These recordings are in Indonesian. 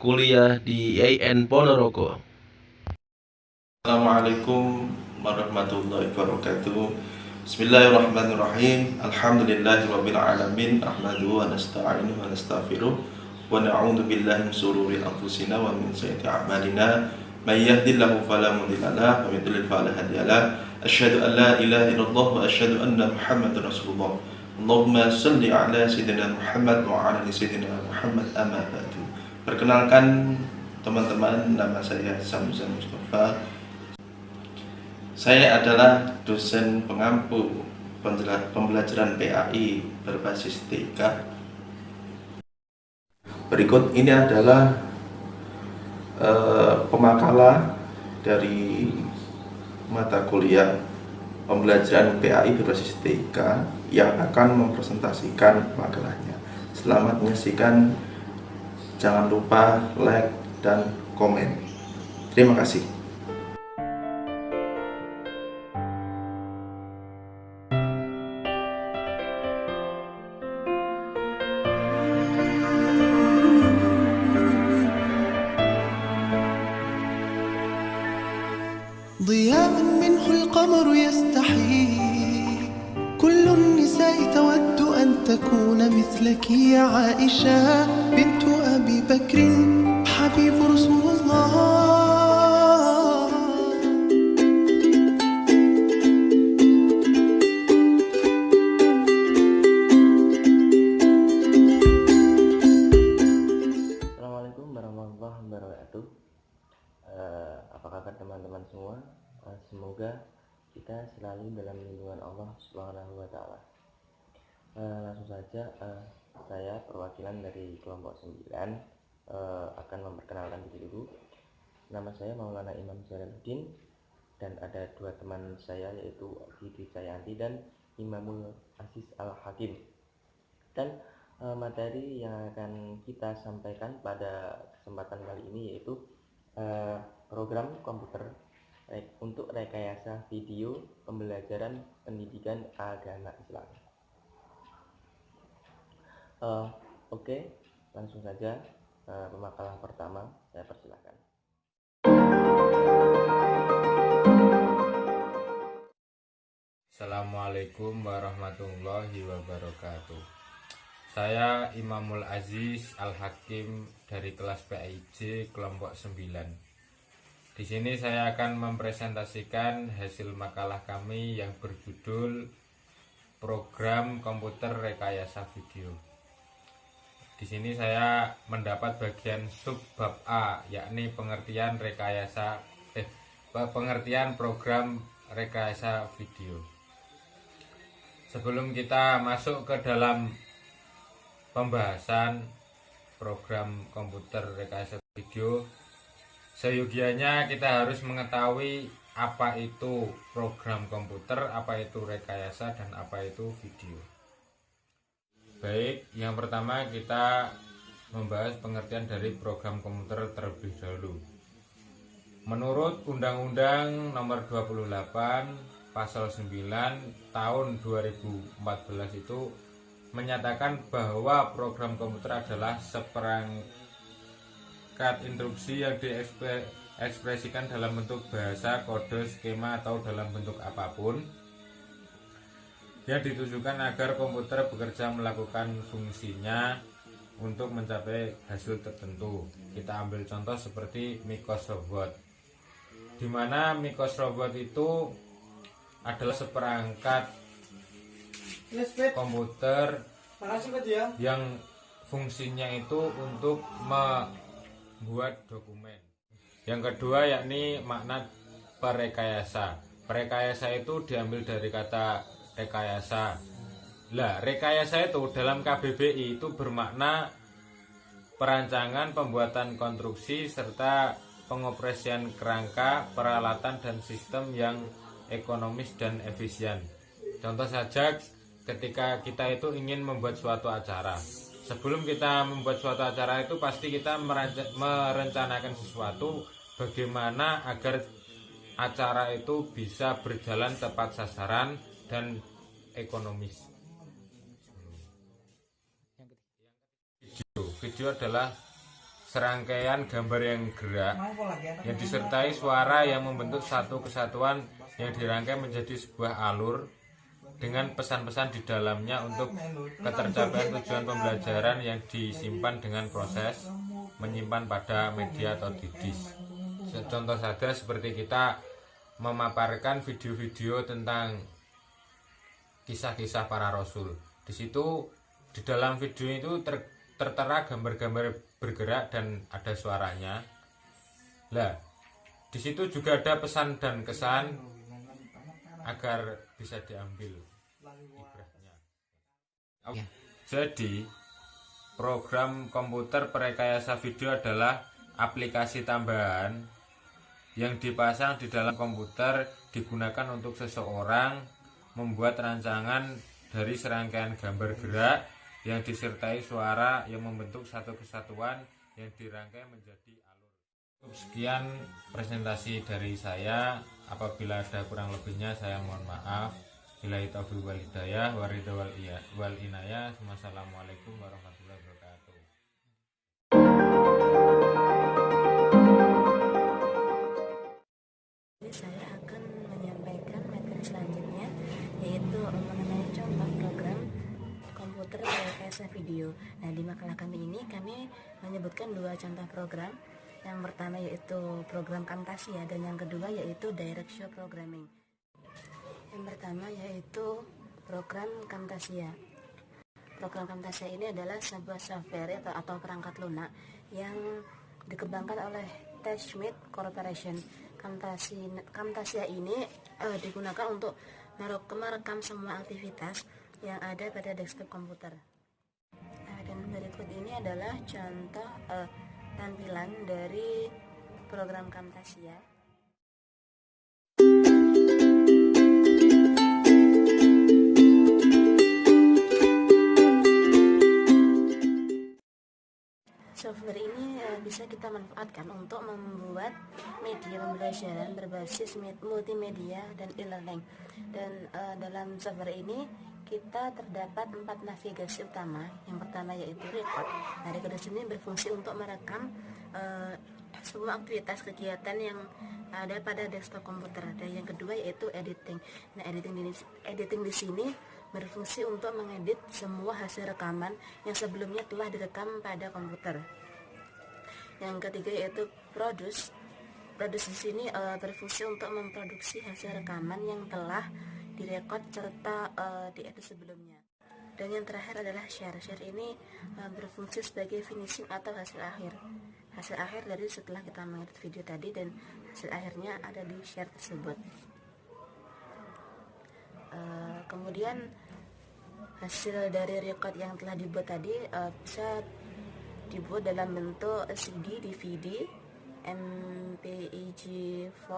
kuliah di IAIN Ponorogo. Assalamualaikum warahmatullahi wabarakatuh. Bismillahirrahmanirrahim. Alhamdulillahirabbil alamin. Ahmaduhu wa nasta'inuhu wa nastaghfiruh wa na'udzu billahi min shururi anfusina wa min sayyiati a'malina. May yahdihillahu fala mudilla lahu wa may yudlil fala hadiya lahu. Asyhadu an la ilaha illallah wa asyhadu anna Muhammadar Rasulullah. Allahumma shalli ala sayyidina Muhammad wa ala ali sayyidina Muhammad, amma ba'du. Perkenalkan teman-teman, nama saya Samzan Mustafa. Saya adalah dosen pengampu pembelajaran PAI berbasis TK. Berikut ini adalah pemakalah dari mata kuliah pembelajaran PAI berbasis TK yang akan mempresentasikan makalahnya. Selamat menyaksikan, jangan lupa like dan komen. Terima kasih. ضياء منه القمر يستحي كل النساء تود أن تكون مثلك يا عائشة بنت أبي بكر حبيب رسول الله. Assalamualaikum warahmatullahi wabarakatuh. Apa kabar teman-teman semua? Semoga kita selalu dalam lindungan Allah Subhanahu wa Ta'ala. Langsung saja, saya perwakilan dari kelompok 9 akan memperkenalkan diri dulu. Nama saya Maulana Imam Jalaluddin dan ada dua teman saya, yaitu Fitri Cayanti dan Imamul Aziz Al-Hakim. Dan materi yang akan kita sampaikan pada kesempatan kali ini yaitu program komputer untuk rekayasa video pembelajaran pendidikan agama Islam. Oke, langsung saja pemakalah pertama, saya persilakan. Assalamualaikum warahmatullahi wabarakatuh. Saya Imamul Aziz Al-Hakim dari kelas PIJ kelompok 9. Di sini saya akan mempresentasikan hasil makalah kami yang berjudul Program Komputer Rekayasa Video. Di sini saya mendapat bagian sub bab A, yakni pengertian pengertian program rekayasa video. Sebelum kita masuk ke dalam pembahasan program komputer rekayasa video, seyogianya kita harus mengetahui apa itu program komputer, apa itu rekayasa, dan apa itu video. Baik, yang pertama kita membahas pengertian dari program komputer terlebih dahulu. Menurut Undang-Undang Nomor 28 Pasal 9 tahun 2014 itu menyatakan bahwa program komputer adalah seperangkat instruksi yang diekspresikan dalam bentuk bahasa, kode, skema, atau dalam bentuk apapun yang ditujukan agar komputer bekerja melakukan fungsinya untuk mencapai hasil tertentu. Kita ambil contoh seperti Microsoft Word, di mana Microsoft Word itu adalah seperangkat komputer yang fungsinya itu untuk membuat dokumen. Yang kedua yakni makna perekayasa. Perekayasa itu diambil dari kata rekayasa. Lah, rekayasa itu dalam KBBI itu bermakna perancangan, pembuatan konstruksi serta pengoperasian kerangka, peralatan dan sistem yang ekonomis dan efisien. Contoh saja, ketika kita itu ingin membuat suatu acara, sebelum kita membuat suatu acara itu pasti kita merencanakan sesuatu bagaimana agar acara itu bisa berjalan tepat sasaran dan ekonomis. Video adalah serangkaian gambar yang gerak yang disertai suara yang membentuk satu kesatuan yang dirangkai menjadi sebuah alur dengan pesan-pesan di dalamnya untuk ketercapaian tujuan pembelajaran yang disimpan dengan proses menyimpan pada media atau di disk. Contoh saja seperti kita memaparkan video-video tentang kisah-kisah para rasul. Di situ di dalam video itu tertera gambar-gambar bergerak dan ada suaranya. Lah, di situ juga ada pesan dan kesan agar bisa diambil ibrahnya. Jadi, program komputer perekayasa video adalah aplikasi tambahan yang dipasang di dalam komputer, digunakan untuk seseorang membuat rancangan dari serangkaian gambar gerak yang disertai suara yang membentuk satu kesatuan yang dirangkai menjadi alur. Sekian presentasi dari saya. Apabila ada kurang lebihnya saya mohon maaf. Billahi taufiq wal hidayah wa ridha wal inayah. Wassalamualaikum warahmatullahi wabarakatuh. Saya akan menyampaikan materi selanjutnya, yaitu mengenai contoh program komputer perekayasa video. Nah, di makalah kami ini kami menyebutkan dua contoh program. Yang pertama yaitu program Camtasia dan yang kedua yaitu Direct Show Programming. Yang pertama yaitu program Camtasia. Program Camtasia ini adalah sebuah software atau perangkat lunak yang dikembangkan oleh TechSmith Corporation. Camtasia ini digunakan untuk merekam semua aktivitas yang ada pada desktop komputer. Dan berikut ini adalah contoh tampilan dari program Camtasia. Software ini bisa kita manfaatkan untuk membuat media pembelajaran berbasis multimedia dan e-learning. Dan dalam software ini kita terdapat 4 navigasi utama. Yang pertama yaitu record. Nah, record ini berfungsi untuk merekam semua aktivitas kegiatan yang ada pada desktop komputer. Dan yang kedua yaitu editing. Nah, editing di sini berfungsi untuk mengedit semua hasil rekaman yang sebelumnya telah direkam pada komputer. Yang ketiga yaitu produce. Produce di sini berfungsi untuk memproduksi hasil rekaman yang telah direkod serta diedit sebelumnya. Dan yang terakhir adalah share. Share ini berfungsi sebagai finishing atau hasil akhir. Hasil akhir dari setelah kita mengedit video tadi dan hasil akhirnya ada di share tersebut. Kemudian hasil dari record yang telah dibuat tadi bisa dibuat dalam bentuk CD, DVD, MPEG-4,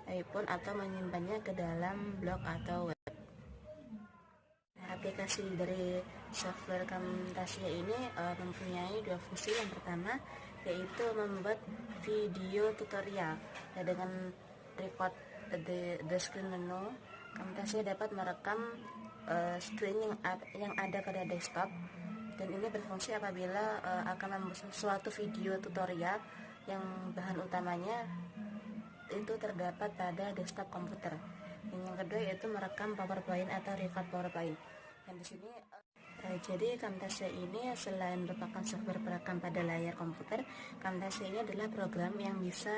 iPhone atau menyimpannya ke dalam blog atau web. Aplikasi dari software Camtasia ini mempunyai dua fungsi. Yang pertama yaitu membuat video tutorial. Dengan record the screen menu, Camtasia dapat merekam screen yang ada pada desktop, dan ini berfungsi apabila akan membuat suatu video tutorial yang bahan utamanya itu terdapat pada desktop komputer. Dan yang kedua yaitu merekam PowerPoint atau record PowerPoint. Dan di sini jadi Camtasia ini selain merupakan software perekam pada layar komputer, Camtasia ini adalah program yang bisa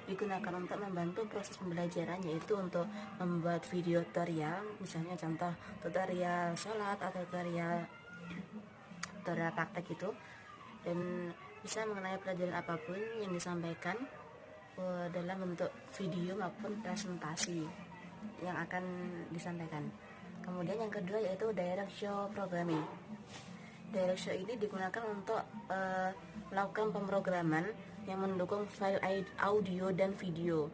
digunakan untuk membantu proses pembelajaran, yaitu untuk membuat video tutorial, misalnya contoh tutorial sholat atau tutorial praktek itu, dan bisa mengenai pelajaran apapun yang disampaikan dalam bentuk video maupun presentasi yang akan disampaikan. Kemudian yang kedua yaitu Direct Show Programming. Direct Show ini digunakan untuk melakukan pemrograman yang mendukung file audio dan video.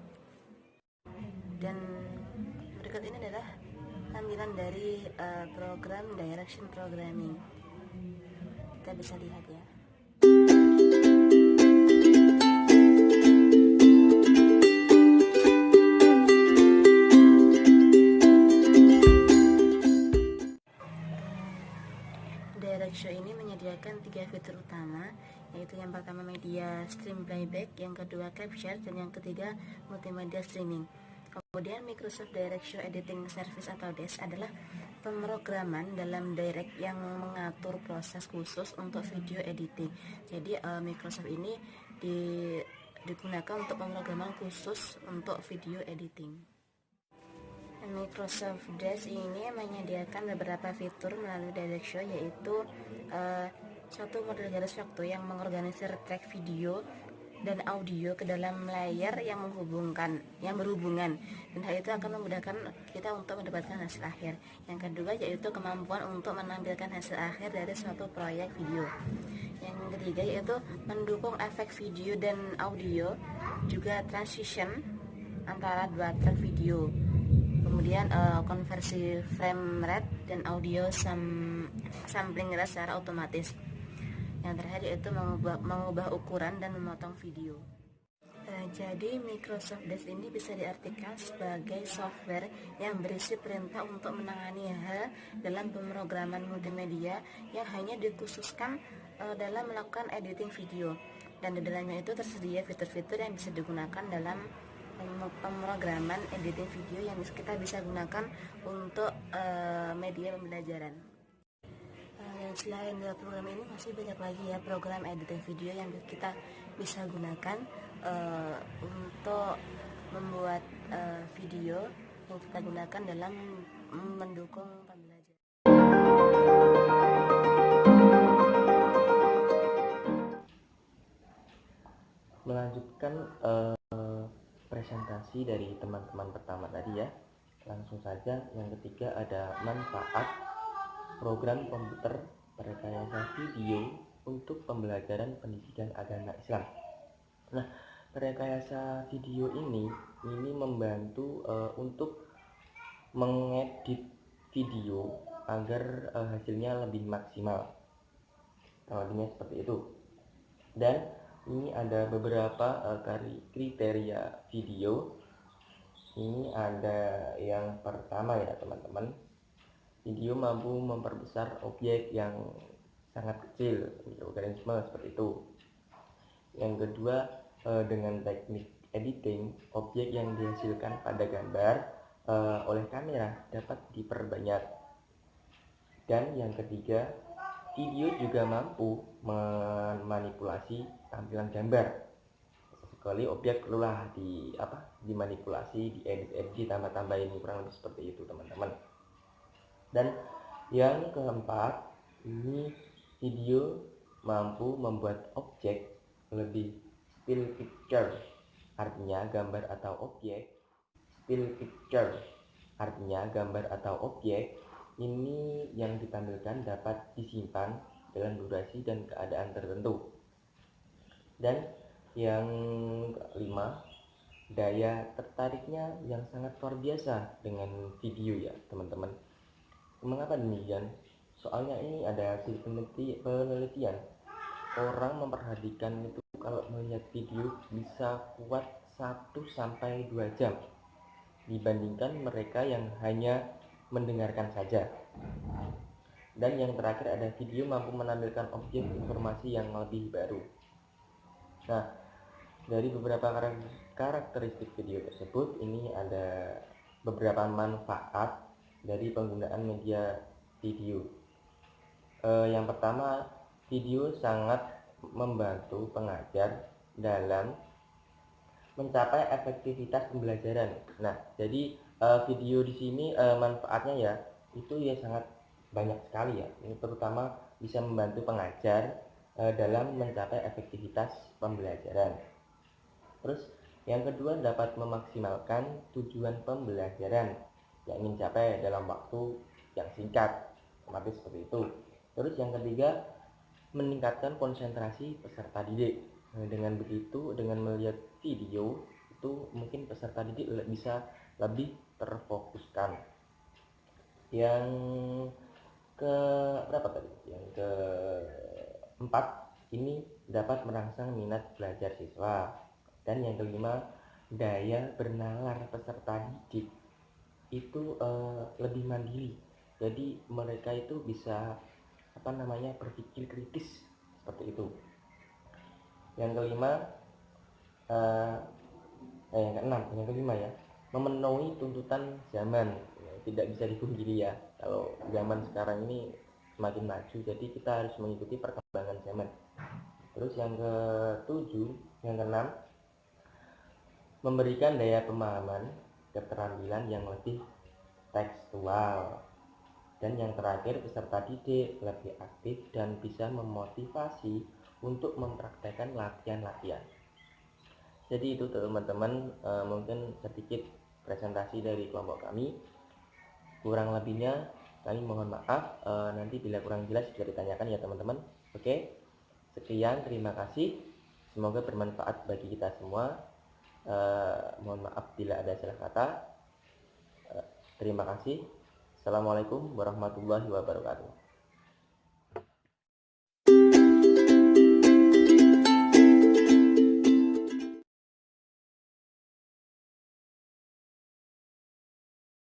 Dan berikut ini adalah tampilan dari program Direction Programming. Kita bisa lihat ya. Direct Show ini menyediakan 3 fitur utama, yaitu yang pertama stream playback, yang kedua capture, dan yang ketiga multimedia streaming. Kemudian Microsoft Direct Show Editing Service atau DES adalah pemrograman dalam Direct yang mengatur proses khusus untuk video editing. Jadi Microsoft ini digunakan untuk pemrograman khusus untuk video editing. Microsoft DES ini menyediakan beberapa fitur melalui Direct Show, yaitu suatu model garis waktu yang mengorganisir track video dan audio ke dalam layar yang berhubungan, dan hal itu akan memudahkan kita untuk mendapatkan hasil akhir. Yang kedua yaitu kemampuan untuk menampilkan hasil akhir dari suatu proyek video. Yang ketiga yaitu mendukung efek video dan audio, juga transition antara dua track video, kemudian konversi frame rate dan audio sampling rate secara otomatis. Yang terakhir yaitu mengubah ukuran dan memotong video. Jadi Microsoft DES ini bisa diartikan sebagai software yang berisi perintah untuk menangani hal dalam pemrograman multimedia yang hanya dikhususkan dalam melakukan editing video, dan di dalamnya itu tersedia fitur-fitur yang bisa digunakan dalam pemrograman editing video yang kita bisa gunakan untuk media pembelajaran. Dan selain dari program ini masih banyak lagi ya program editing video yang kita bisa gunakan untuk membuat video yang kita gunakan dalam mendukung pembelajaran. Melanjutkan presentasi dari teman-teman pertama tadi ya, langsung saja. Yang ketiga ada manfaat program komputer perekayasa video untuk pembelajaran pendidikan agama Islam. Nah, perekayasa video ini membantu untuk mengedit video agar hasilnya lebih maksimal. Intinya seperti itu. Dan ini ada beberapa kriteria video. Ini ada yang pertama ya teman-teman. Video mampu memperbesar objek yang sangat kecil, mikroorganisme seperti itu. Yang kedua, dengan teknik editing, objek yang dihasilkan pada gambar oleh kamera dapat diperbanyak. Dan yang ketiga, video juga mampu memanipulasi tampilan gambar. Sekali objek perlulah dimanipulasi, diedit, ditambah-tambahin, kurang lebih seperti itu teman-teman. Dan yang keempat, ini video mampu membuat objek lebih still picture, artinya gambar atau objek. Still picture artinya gambar atau objek ini yang ditampilkan dapat disimpan dalam durasi dan keadaan tertentu. Dan yang kelima, daya tertariknya yang sangat luar biasa dengan video ya teman-teman. Mengapa demikian? Soalnya ini ada hasil penelitian. Orang memperhatikan itu kalau melihat video bisa kuat 1-2 jam dibandingkan mereka yang hanya mendengarkan saja. Dan yang terakhir ada video mampu menampilkan objek informasi yang lebih baru. Nah, dari beberapa karakteristik video tersebut, ini ada beberapa manfaat dari penggunaan media video. Yang pertama, video sangat membantu pengajar dalam mencapai efektivitas pembelajaran. Nah, jadi video di sini manfaatnya ya itu ya sangat banyak sekali ya. Ini terutama bisa membantu pengajar dalam mencapai efektivitas pembelajaran. Terus yang kedua, dapat memaksimalkan tujuan pembelajaran yang ingin dicapai dalam waktu yang singkat, otomatis seperti itu. Terus yang ketiga, meningkatkan konsentrasi peserta didik. Dengan begitu, dengan melihat video itu mungkin peserta didik bisa lebih terfokuskan. Yang ke berapa tadi? Yang keempat, ini dapat merangsang minat belajar siswa. Dan yang kelima, daya bernalar peserta didik itu lebih mandiri. Jadi mereka itu bisa berpikir kritis seperti itu. Yang kelima, yang keenam, yang kelima ya, memenuhi tuntutan zaman. Tidak bisa dipungkiri ya, kalau zaman sekarang ini semakin maju, jadi kita harus mengikuti perkembangan zaman. Terus yang ketujuh, yang keenam, memberikan daya pemahaman, keterampilan yang lebih tekstual. Dan yang terakhir, peserta didik lebih aktif dan bisa memotivasi untuk mempraktekkan latihan-latihan. Jadi itu teman-teman, mungkin sedikit presentasi dari kelompok kami. Kurang lebihnya kami mohon maaf, nanti bila kurang jelas bisa ditanyakan ya teman-teman. Oke, sekian, terima kasih, semoga bermanfaat bagi kita semua. Mohon maaf bila ada salah kata. Terima kasih. Assalamualaikum warahmatullahi wabarakatuh.